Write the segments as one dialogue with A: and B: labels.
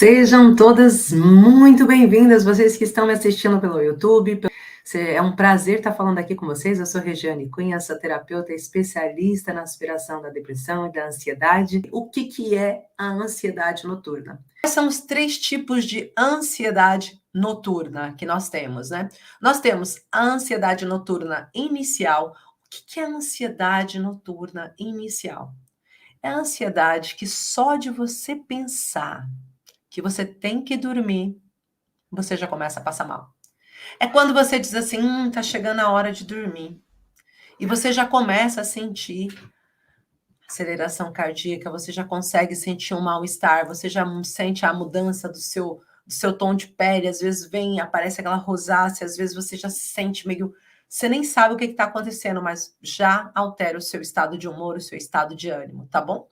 A: Sejam todas muito bem-vindas, vocês que estão me assistindo pelo YouTube. É um prazer estar falando aqui com vocês. Eu sou Regiane Cunha, sou terapeuta especialista na aspiração da depressão e da ansiedade. O que é a ansiedade noturna? Quais são os três tipos de ansiedade noturna que nós temos, né? Nós temos a ansiedade noturna inicial. O que é a ansiedade noturna inicial? É a ansiedade que só de você pensar que você tem que dormir, você já começa a passar mal. É quando você diz assim, tá chegando a hora de dormir. E você já começa a sentir aceleração cardíaca, você já consegue sentir um mal-estar, você já sente a mudança do seu tom de pele, às vezes aparece aquela rosácea, às vezes você já se sente meio... Você nem sabe o que está acontecendo, mas já altera o seu estado de humor, o seu estado de ânimo, tá bom?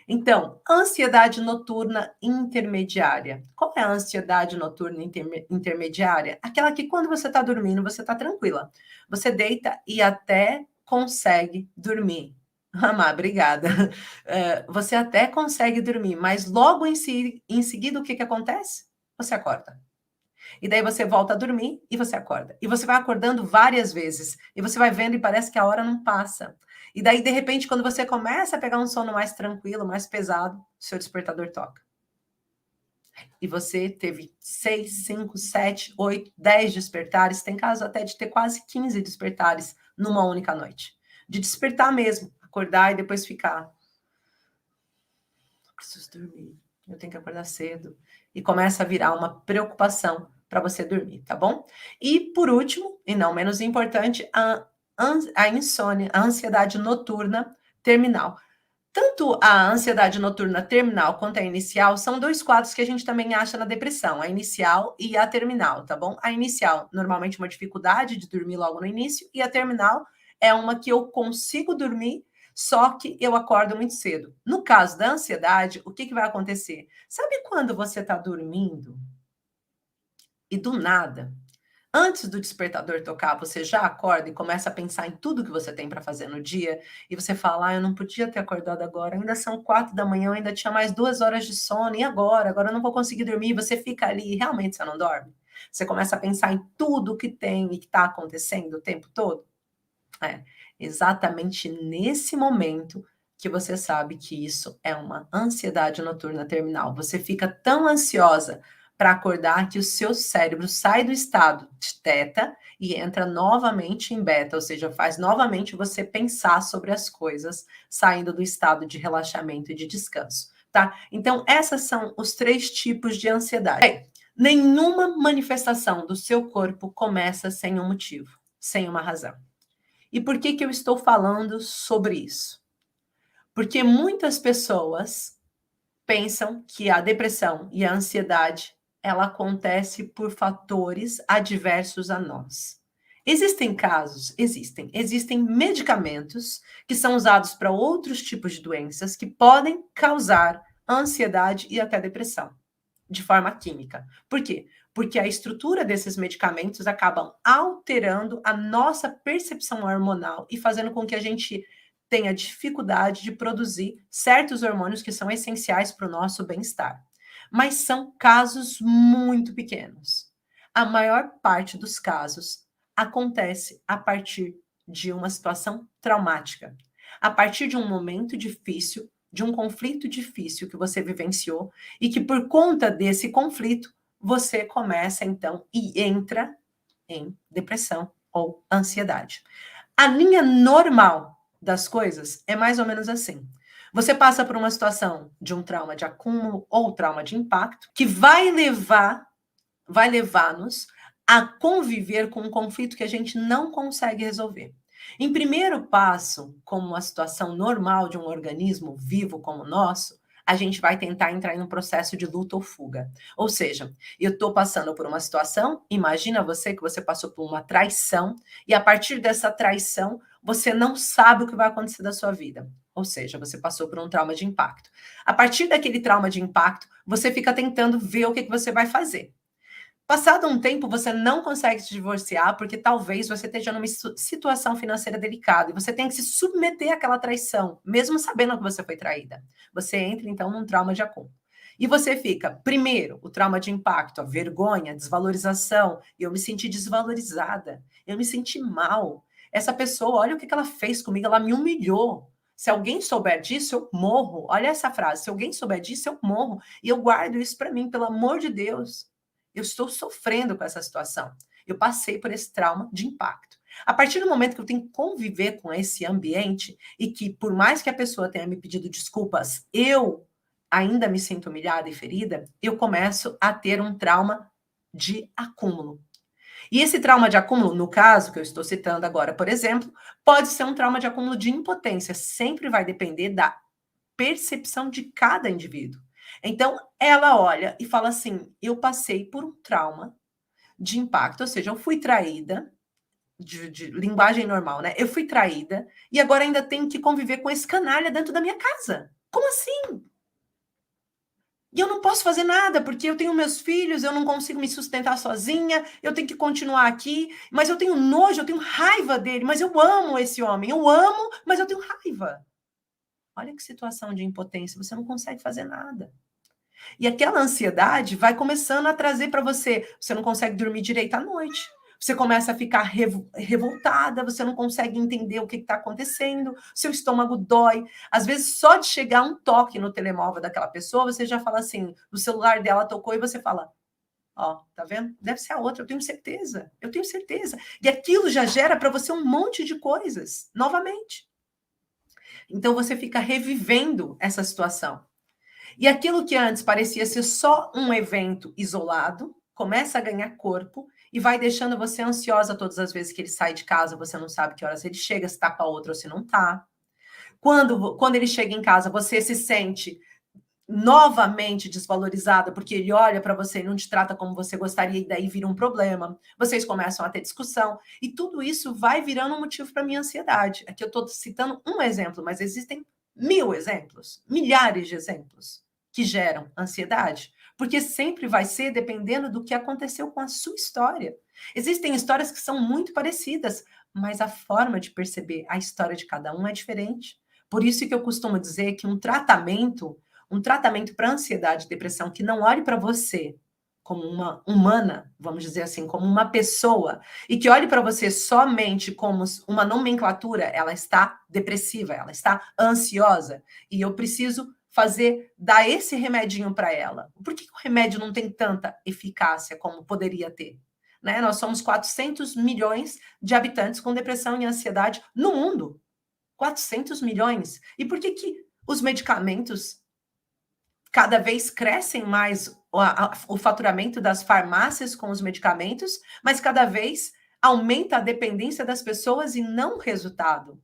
A: Então, ansiedade noturna intermediária. Qual é a ansiedade noturna intermediária? Aquela que quando você está dormindo, você está tranquila. Você deita e até consegue dormir. Amar, obrigada. Você até consegue dormir, mas logo em seguida, o que acontece? Você acorda. E daí você volta a dormir e você acorda. E você vai acordando várias vezes. E você vai vendo e parece que a hora não passa. E daí, de repente, quando você começa a pegar um sono mais tranquilo, mais pesado, seu despertador toca. E você teve 6, 5, 7, 8, 10 despertares. Tem caso até de ter quase 15 despertares numa única noite. De despertar mesmo. Acordar e depois ficar. Eu preciso dormir. Eu tenho que acordar cedo. E começa a virar uma preocupação para você dormir, tá bom? E por último, e não menos importante, a insônia, a ansiedade noturna terminal. Tanto a ansiedade noturna terminal quanto a inicial são dois quadros que a gente também acha na depressão, a inicial e a terminal, tá bom? A inicial, normalmente uma dificuldade de dormir logo no início, e a terminal é uma que eu consigo dormir, só que eu acordo muito cedo. No caso da ansiedade, o que vai acontecer? Sabe quando você está dormindo e do nada, antes do despertador tocar, você já acorda e começa a pensar em tudo que você tem para fazer no dia, e você fala, eu não podia ter acordado agora, ainda são 4 da manhã, eu ainda tinha mais 2 horas de sono, e agora? Agora eu não vou conseguir dormir, você fica ali e realmente você não dorme? Você começa a pensar em tudo que tem e que está acontecendo o tempo todo? É exatamente nesse momento que você sabe que isso é uma ansiedade noturna terminal. Você fica tão ansiosa para acordar que o seu cérebro sai do estado de teta e entra novamente em beta, ou seja, faz novamente você pensar sobre as coisas, saindo do estado de relaxamento e de descanso, tá? Então, esses são os 3 tipos de ansiedade. Bem, nenhuma manifestação do seu corpo começa sem um motivo, sem uma razão. E por que eu estou falando sobre isso? Porque muitas pessoas pensam que a depressão e a ansiedade, ela acontece por fatores adversos a nós. Existem casos? Existem. Existem medicamentos que são usados para outros tipos de doenças que podem causar ansiedade e até depressão, de forma química. Por quê? Porque a estrutura desses medicamentos acabam alterando a nossa percepção hormonal e fazendo com que a gente tenha dificuldade de produzir certos hormônios que são essenciais para o nosso bem-estar. Mas são casos muito pequenos. A maior parte dos casos acontece a partir de uma situação traumática, a partir de um momento difícil, de um conflito difícil que você vivenciou e que por conta desse conflito você começa então e entra em depressão ou ansiedade. A linha normal das coisas é mais ou menos assim. Você passa por uma situação de um trauma de acúmulo ou trauma de impacto que vai levar-nos a conviver com um conflito que a gente não consegue resolver. Em primeiro passo, como uma situação normal de um organismo vivo como o nosso, a gente vai tentar entrar em um processo de luta ou fuga. Ou seja, eu estou passando por uma situação, imagina você que você passou por uma traição, e a partir dessa traição, você não sabe o que vai acontecer da sua vida. Ou seja, você passou por um trauma de impacto. A partir daquele trauma de impacto, você fica tentando ver o que você vai fazer. Passado um tempo, você não consegue se divorciar porque talvez você esteja numa situação financeira delicada e você tem que se submeter àquela traição, mesmo sabendo que você foi traída. Você entra, então, num trauma de acúmulo. E você fica, primeiro, o trauma de impacto, a vergonha, a desvalorização. Eu me senti desvalorizada, eu me senti mal. Essa pessoa, olha o que ela fez comigo, ela me humilhou. Se alguém souber disso, eu morro. Olha essa frase, se alguém souber disso, eu morro. E eu guardo isso para mim, pelo amor de Deus. Eu estou sofrendo com essa situação. Eu passei por esse trauma de impacto. A partir do momento que eu tenho que conviver com esse ambiente e que, por mais que a pessoa tenha me pedido desculpas, eu ainda me sinto humilhada e ferida, eu começo a ter um trauma de acúmulo. E esse trauma de acúmulo, no caso que eu estou citando agora, por exemplo, pode ser um trauma de acúmulo de impotência, sempre vai depender da percepção de cada indivíduo. Então, ela olha e fala assim: eu passei por um trauma de impacto, ou seja, eu fui traída, de linguagem normal, né? Eu fui traída e agora ainda tenho que conviver com esse canalha dentro da minha casa. Como assim? E eu não posso fazer nada, porque eu tenho meus filhos, eu não consigo me sustentar sozinha, eu tenho que continuar aqui, mas eu tenho nojo, eu tenho raiva dele, mas eu amo esse homem, eu amo, mas eu tenho raiva. Olha que situação de impotência, você não consegue fazer nada. E aquela ansiedade vai começando a trazer para você, você não consegue dormir direito à noite. Você começa a ficar revoltada, você não consegue entender o que está acontecendo, seu estômago dói. Às vezes, só de chegar um toque no telemóvel daquela pessoa, você já fala assim, o celular dela tocou e você fala, ó, tá vendo? Deve ser a outra, eu tenho certeza, eu tenho certeza. E aquilo já gera para você um monte de coisas, novamente. Então, você fica revivendo essa situação. E aquilo que antes parecia ser só um evento isolado, começa a ganhar corpo e vai deixando você ansiosa todas as vezes que ele sai de casa, você não sabe que horas ele chega, se está com a outra ou se não está. Quando ele chega em casa, você se sente novamente desvalorizada, porque ele olha para você e não te trata como você gostaria, e daí vira um problema. Vocês começam a ter discussão, e tudo isso vai virando um motivo para minha ansiedade. Aqui eu estou citando um exemplo, mas existem 1000 exemplos, milhares de exemplos que geram ansiedade, porque sempre vai ser dependendo do que aconteceu com a sua história. Existem histórias que são muito parecidas, mas a forma de perceber a história de cada um é diferente. Por isso que eu costumo dizer que um tratamento para ansiedade e depressão que não olhe para você como uma humana, vamos dizer assim, como uma pessoa, e que olhe para você somente como uma nomenclatura, ela está depressiva, ela está ansiosa, e eu preciso dar esse remedinho para ela. Por que o remédio não tem tanta eficácia como poderia ter? Né? Nós somos 400 milhões de habitantes com depressão e ansiedade no mundo. 400 milhões. E por que os medicamentos cada vez crescem mais o faturamento das farmácias com os medicamentos, mas cada vez aumenta a dependência das pessoas e não o resultado?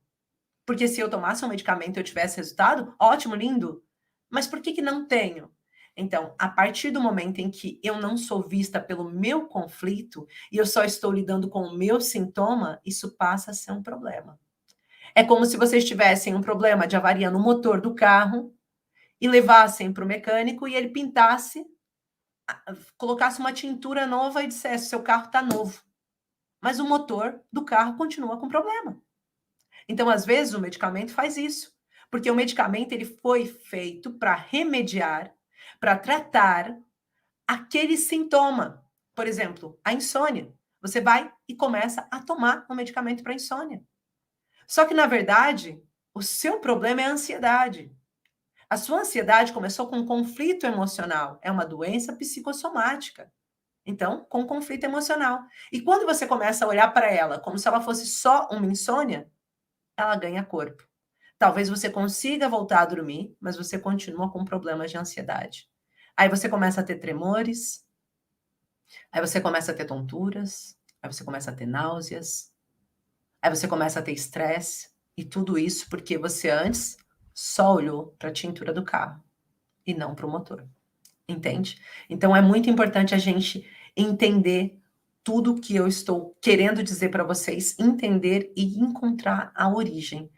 A: Porque se eu tomasse um medicamento e eu tivesse resultado, ótimo, lindo. Mas por que não tenho? Então, a partir do momento em que eu não sou vista pelo meu conflito e eu só estou lidando com o meu sintoma, isso passa a ser um problema. É como se vocês tivessem um problema de avaria no motor do carro e levassem para o mecânico e ele pintasse, colocasse uma tintura nova e dissesse: seu carro está novo. Mas o motor do carro continua com problema. Então, às vezes, o medicamento faz isso, porque o medicamento ele foi feito para remediar, para tratar aquele sintoma. Por exemplo, a insônia. Você vai e começa a tomar um medicamento para insônia. Só que, na verdade, o seu problema é a ansiedade. A sua ansiedade começou com um conflito emocional. É uma doença psicossomática. Então, com conflito emocional. E quando você começa a olhar para ela como se ela fosse só uma insônia, ela ganha corpo. Talvez você consiga voltar a dormir, mas você continua com problemas de ansiedade. Aí você começa a ter tremores, aí você começa a ter tonturas, aí você começa a ter náuseas, aí você começa a ter estresse, e tudo isso porque você antes só olhou para a tintura do carro e não para o motor. Entende? Então é muito importante a gente entender tudo que eu estou querendo dizer para vocês, entender e encontrar a origem.